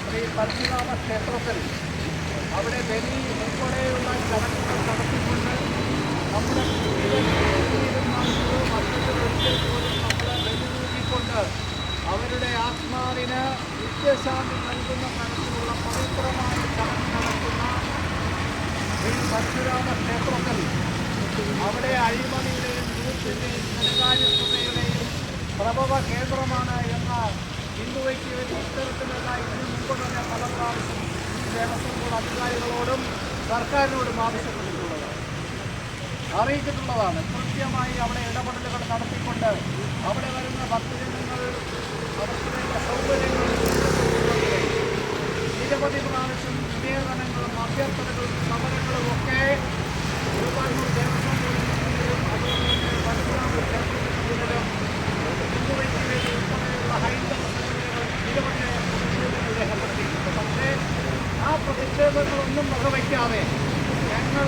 ശ്രീ പരശുരാമ ക്ഷേത്രത്തിൽ അവിടെ ബലി ഉൾപ്പെടെയുള്ള ചടങ്ങുകൾ നടത്തിക്കൊണ്ട് നമ്മുടെ ഒരിക്കൽ പോലും നമ്മളെ ബലി നൽകിക്കൊണ്ട് അവരുടെ ആത്മാവിന് നിത്യശാന്തി നൽകുന്ന തരത്തിലുള്ള പവിത്രമായ ചടങ്ങ് നടത്തുന്ന ശ്രീ പരശുരാമ ക്ഷേത്രത്തിൽ അവിടെ അഴിമതിയുടെയും ദൂരത്തിൻ്റെയും ധനകാര്യസ്ഥതയുടെയും പ്രഭവ കേന്ദ്രമാണ് എന്ന ഹിന്ദുവയ്ക്ക് ഇത്തരത്തിലുള്ള ഇതിനു മുമ്പ് തന്നെ പല പ്രാവശ്യം ഈ ദേവസ്വം ബോർഡ് അധികാരികളോടും സർക്കാരിനോടും അറിയിച്ചിട്ടുള്ളതാണ്. കൃത്യമായി അവിടെ ഇടപെടലുകൾ നടത്തിക്കൊണ്ട് അവിടെ വരുന്ന ഭക്തജനങ്ങൾ അവർക്ക് വേണ്ട സൗകര്യങ്ങൾ നിരവധി പ്രാവശ്യം നിവേദനങ്ങളും അഭ്യർത്ഥനകളും സമരങ്ങളും ഒക്കെ ഗുരുവായൂർ ദേവസ്വം ബോർഡിനും അതുപോലെ തന്നെ പരശുരാമ ക്ഷേത്രത്തിനും ഹിന്ദുവയ്ക്ക് വേണ്ടി ഉൾപ്പെടെയുള്ള ഹൈന്ദവ സംഘടനകൾ നിരവധിയായ പ്രതിഷേധങ്ങൾ രേഖപ്പെടുത്തിയിട്ടുണ്ട്. പക്ഷേ ആ പ്രതിഷേധങ്ങളൊന്നും വകവയ്ക്കാതെ ഞങ്ങൾ